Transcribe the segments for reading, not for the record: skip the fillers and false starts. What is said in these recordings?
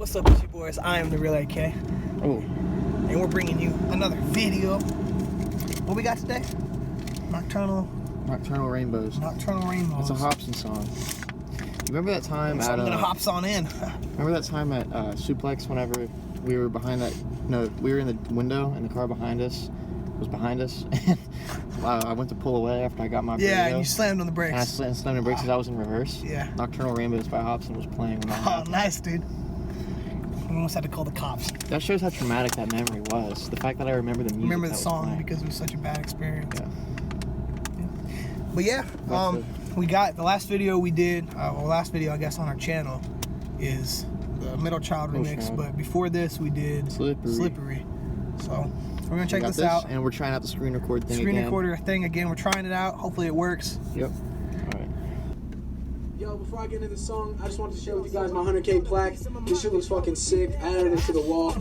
What's up, you boys? I am the real AK. Oh. And we're bringing you another video. What we got today? Nocturnal Rainbows. Nocturnal Rainbows. It's a Hobson song. You remember that time so at... I'm gonna hops on in. Remember that time at Suplex whenever we were behind that... No, we were in the window and the car behind us was behind us. And I went to pull away after I got my burrito. Yeah, and you slammed on the brakes. And I slammed on the brakes because I was in reverse. Yeah. Nocturnal Rainbows by Hobson was playing when I Oh, nice, dude. We almost had to call the cops. That shows how traumatic that memory was. The fact that I remember the music. Remember the song because it was such a bad experience. Yeah. But yeah, we got the last video we did, last video I guess on our channel is the Middle Child remix. But before this we did Slippery. So we're gonna check this out. And we're trying out the screen record thing again. Screen recorder thing again. We're trying it out. Hopefully it works. Yep. All right. Yo, before I get into the song, I just wanted to share with you guys my 100K plaque. This shit looks fucking sick. I added it to the wall.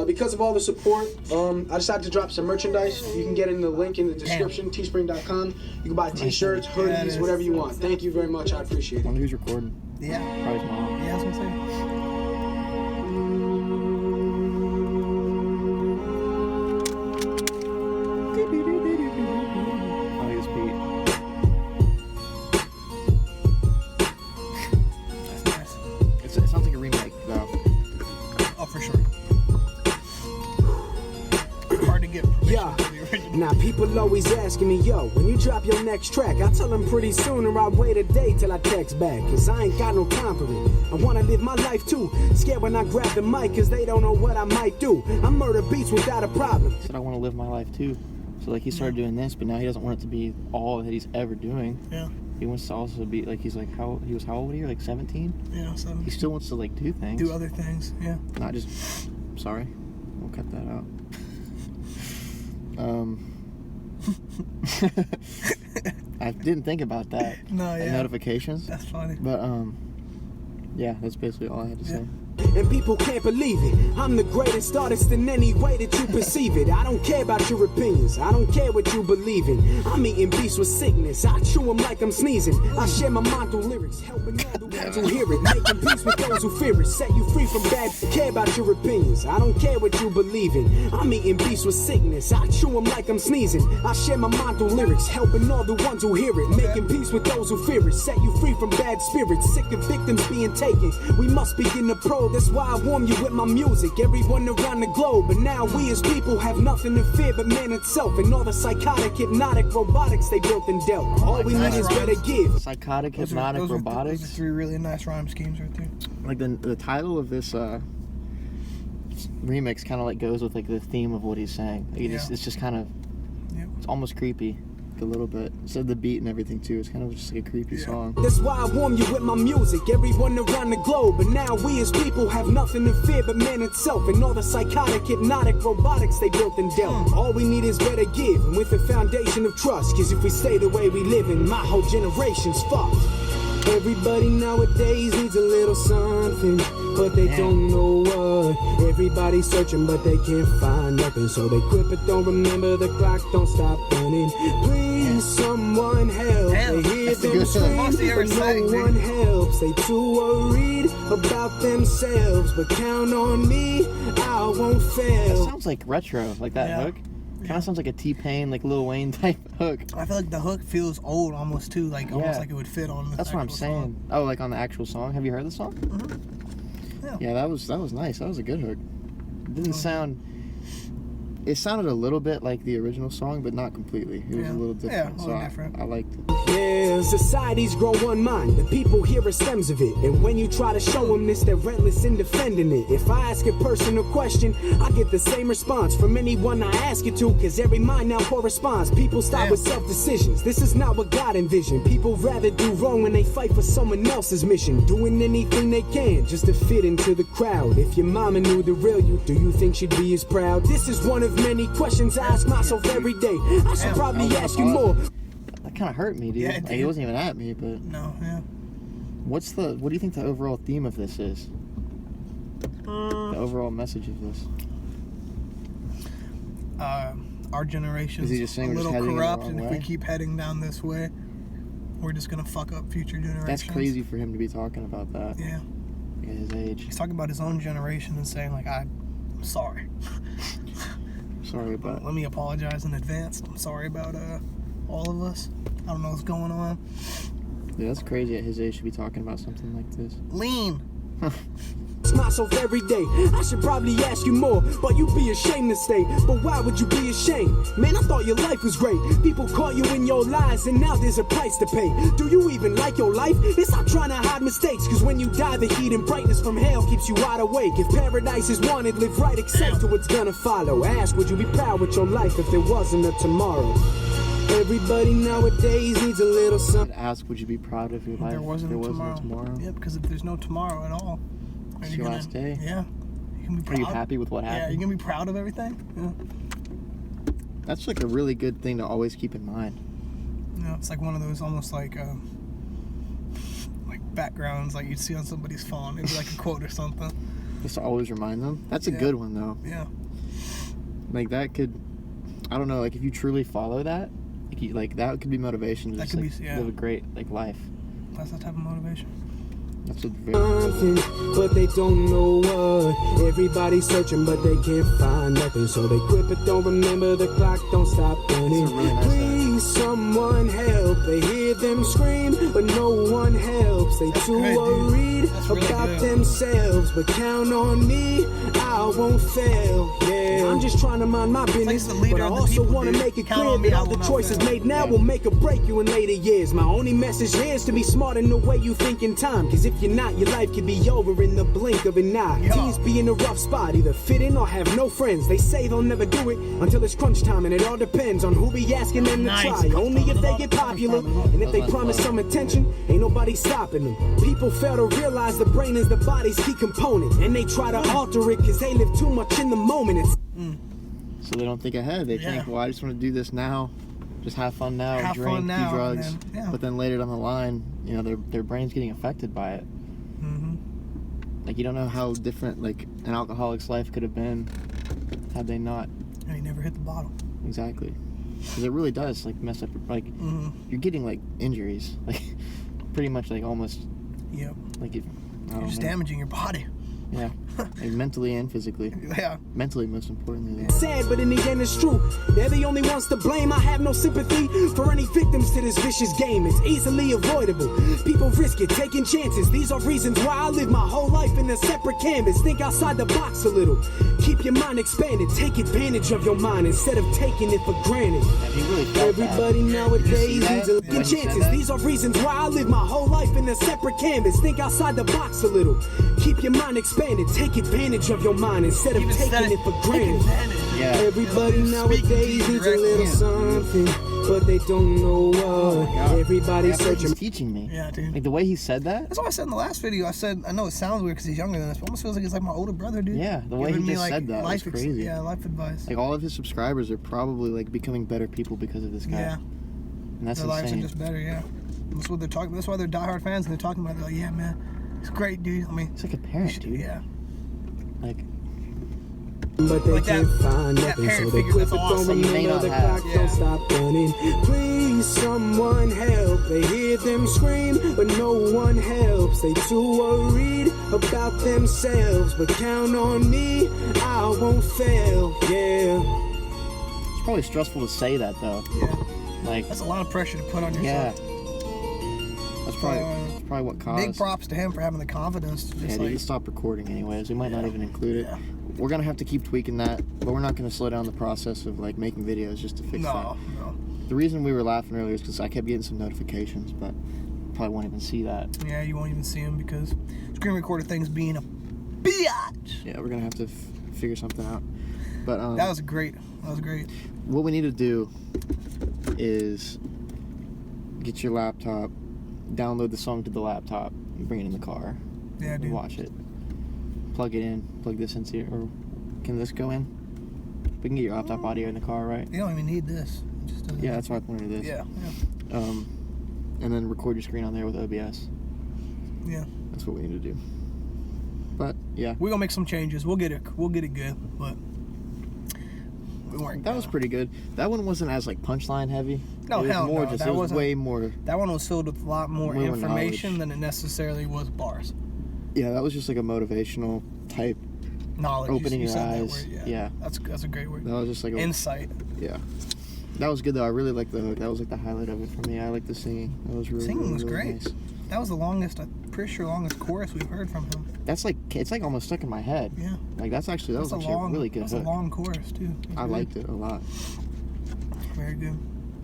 Because of all the support, I decided to drop some merchandise. You can get in the link in the description, teespring.com. You can buy t-shirts, hoodies, whatever you want. Thank you very much. I appreciate it. I wonder who's recording. Yeah. Probably his mom. Yeah, I was gonna say. It sounds like a remake, though. Oh, for sure. Hard to get permission Yeah. for the original. Now people always asking me, yo, when you drop your next track, I tell them pretty soon, or I wait a day till I text back, cause I ain't got no time for it. I wanna live my life too, scared when I grab the mic, cause they don't know what I might do. I murder beats without a problem. He said I want to live my life too. So like he started doing this, but now he doesn't want it to be all that he's ever doing. Yeah. He wants to also be like, he's like, he was how old are you? Like 17? Yeah, so He still wants to like do things. do other things, yeah. Not just, sorry, we'll cut that out. I didn't think about that. No, yeah. Notifications. That's funny. But yeah, that's basically all I had to say. And people can't believe it. I'm the greatest artist in any way that you perceive it. I don't care about your opinions. I don't care what you believe in. I'm eating beats with sickness. I chew them like I'm sneezing. I share my mind through lyrics, helping all the ones who hear it. Making peace with those who fear it. Set you free from bad. Care about your opinions. I don't care what you believe in. I'm eating beats with sickness. I chew them like I'm sneezing. I share my mind through lyrics, helping all the ones who hear it. Making peace with those who fear it. Set you free from bad spirits. Sick of victims being taken. We must begin to pro. That's why I warm you with my music, everyone around the globe. But now we as people have nothing to fear but man itself. And all the psychotic, hypnotic robotics they built and dealt. All we need is better give. Psychotic, hypnotic, robotics. Those are three really nice rhyme schemes right there. Like the title of this remix kind of like goes with like the theme of what he's saying. Like it's just kind of, it's almost creepy. A little bit. So the beat and everything too. It's kind of just like a creepy song. That's why I warm you with my music, everyone around the globe. But now we as people have nothing to fear but man itself. And all the psychotic, hypnotic robotics they built and dealt. All we need is better give, and with a foundation of trust. Cause if we stay the way we live in, my whole generation's fucked. Everybody nowadays needs a little something, but they don't know what. Everybody's searching, but they can't find nothing. So they quit, but don't remember the clock, don't stop running. Please, someone help. They hear them scream, but no one helps. They too worried about themselves, but count on me, I won't fail. That sounds like retro, like that hook. Kind of sounds like a T-Pain, like Lil Wayne type hook. I feel like the hook feels old almost too, like almost like it would fit on the That's what I'm saying. song. Oh, like on the actual song. Have you heard the song? Mm-hmm. Yeah, that was nice. That was a good hook. It didn't sound. It sounded a little bit like the original song, but not completely. It was a little different. Yeah, a little different. I liked it. Yeah, society's grow one mind. The people hear it stems of it. And when you try to show them this, they're relentless in defending it. If I ask a personal question, I get the same response from anyone I ask it to, cause every mind now corresponds. People stop with self-decisions. This is not what God envisioned. People rather do wrong when they fight for someone else's mission. Doing anything they can just to fit into the crowd. If your mama knew the real you, do you think she'd be as proud? This is one of many questions I ask myself every day. I should probably ask you more. That kind of hurt me, dude. Like, he wasn't even at me, but what do you think the overall theme of this is? The overall message of this? Our generation's a little corrupt, and if we keep heading down this way, we're just gonna fuck up future generations. That's crazy for him to be talking about that. Yeah. at his age. He's talking about his own generation and saying like, I'm sorry. Sorry about. Let me apologize in advance. I'm sorry about all of us. I don't know what's going on. Yeah, that's crazy at his age to be talking about something like this. Lean. Myself every day. I should probably ask you more, but you'd be ashamed to stay. But why would you be ashamed? Man, I thought your life was great. People caught you in your lies, and now there's a price to pay. Do you even like your life? It's not trying to hide mistakes, cause when you die, the heat and brightness from hell keeps you wide awake. If paradise is wanted, live right, accept to what's gonna follow. Ask, would you be proud with your life if there wasn't a tomorrow? Everybody nowadays needs a little something. Ask, would you be proud of your life There wasn't if there a tomorrow. wasn't a tomorrow? Yeah, because if there's no tomorrow at all, It's your last day. Yeah. You can be proud. Are you happy with what happened? Yeah, you can be proud of everything. Yeah. That's like a really good thing to always keep in mind. Yeah, it's like one of those almost like backgrounds like you'd see on somebody's phone. It'd be like a quote or something. Just to always remind them. That's a good one though. Yeah. Like that could, I don't know, like if you truly follow that, like that could be motivation to That just could like, be, yeah. live a great like life. That's the type of motivation. That's a very Something, but they don't know what. Everybody's searching, but they can't find nothing. So they quit, but don't remember the clock don't stop running. That's a really nice Please, someone help. They hear them scream, but no one helps. They too good, dude. worried That's really about good. themselves, but count on me, I won't fail. Yeah, I'm just trying to mind my business, the leader but I of the also people, want to dude. make it Count clear on me, that I all will the not choices fail. made now Yeah. will make or break you in later years. My only message here is to be smart in the way you think in time, cause if you're not, your life could be over in the blink of an eye. Yo. Teens be in a rough spot, either fit in or have no friends. They say they'll never do it until it's crunch time, and it all depends on who be asking them to Nice. try. Only if they get popular, and if they promise some attention, ain't nobody stopping them. People fail to realize the brain is the body's key component, and they try to alter it cause they live too much in the moment. It's So they don't think ahead. They think, well, I just want to do this now, just have fun now, Have drink, fun now, do drugs. and then, yeah. But then later down the line, you know, their brain's getting affected by it. Mm-hmm. Like you don't know how different like an alcoholic's life could have been had they not. And he never hit the bottle. Exactly. Because it really does like mess up. Like you're getting like injuries, like pretty much like almost Yep. like it. You're just damaging your body. Yeah, like mentally and physically. Yeah. Mentally, most importantly. Though. sad, but in the end it's true. They're the only ones to blame. I have no sympathy for any victims to this vicious game. It's easily avoidable. People risk it, taking chances. These are reasons why I live my whole life in a separate canvas. Think outside the box a little. Keep your mind expanded. Take advantage of your mind instead of taking it for granted. Have you really felt Everybody that? nowadays that? needs a When he said chances. that? These are reasons why I live my whole life in a separate canvas. Think outside the box a little. Keep your mind expanded. Take advantage of your mind instead of taking it for granted. Yeah. Everybody nowadays needs a little something, but they don't know what. God. Everybody's That's what searching. he's teaching me. Yeah, dude. Like the way he said that. That's what I said in the last video. I said, I know it sounds weird because he's younger than us, but it almost feels like he's like my older brother, dude. Yeah, the way he Giving me, just said that was life crazy. yeah, life advice. Like all of his subscribers are probably like becoming better people because of this guy. Yeah. And that's Their lives are insane. just better, yeah. That's what they're talking. That's why they're diehard fans, and they're talking about it. They're like, yeah, man, it's great, dude. I mean, It's like a parent, dude. yeah. Like But they Like can't that- find that nothing, parent so they figure, quit that's but don't awesome. You may remember not the have. clock don't stop running. Please, someone help. They hear them scream, but no one helps. They too worried about themselves, but count on me, I won't fail. Yeah. it's probably stressful to say that though. Yeah. Like That's a lot of pressure to put on yeah. yourself. That's probably what caused. Big props to him for having the confidence to Yeah, just dude, like. he stopped recording anyways. We might not even include it. Yeah. We're gonna have to keep tweaking that, but we're not gonna slow down the process of like making videos just to fix that. No. The reason we were laughing earlier is because I kept getting some notifications, but probably won't even see that. Yeah, you won't even see him because screen recorder thing's being a bitch. Yeah, we're gonna have to figure something out. But That was great. what we need to do is get your laptop, download the song to the laptop, and bring it in the car. Yeah, And dude. watch it. Plug it in. Plug this into your. Or can this go in? We can get your laptop audio in the car, right? You don't even need this. It just doesn't- Yeah, that's why I pointed to this. Yeah. And then record your screen on there with OBS. Yeah. That's what we need to do. But yeah, We're gonna make some changes. We'll get it good, but we weren't. that was pretty good. That one wasn't as like punchline heavy. No, it was hell more no. just That it was wasn't- way more. That one was filled with a lot more More information knowledge. than it necessarily was bars. Yeah, that was just like a motivational type. Knowledge. Opening you your said eyes. That word, Yeah. That's a great word. That was just like a Insight. Yeah. That was good though. I really liked the hook. That was like the highlight of it for me. I liked the singing. That was really Singing was really great. Nice. That was the longest, I'm pretty sure, longest chorus we've heard from him. That's like, it's like almost stuck in my head. Yeah. Like that was actually a really good That's hook. a long chorus too. I liked it a lot. Very good.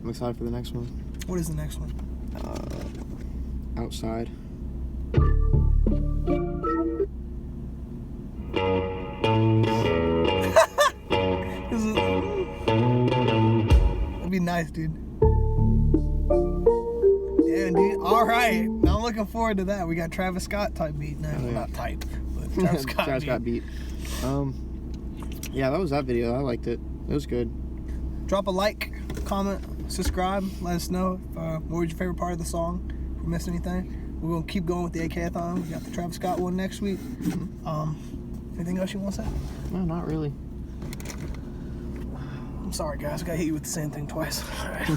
I'm excited for the next one. What is the next one? Outside. That'd be nice, dude. Yeah, dude. All right. Now I'm looking forward to that. We got Travis Scott type beat now. Oh, yeah. Not type, but Travis Scott Travis Scott beat. Yeah, that was that video. I liked it. It was good. Drop a like, comment, subscribe. Let us know what was your favorite part of the song. If we missed anything. We're going to keep going with the AK-a-thon. We got the Travis Scott one next week. Anything else you want to say? No, not really. I'm sorry, guys. I got to hit you with the same thing twice. All right.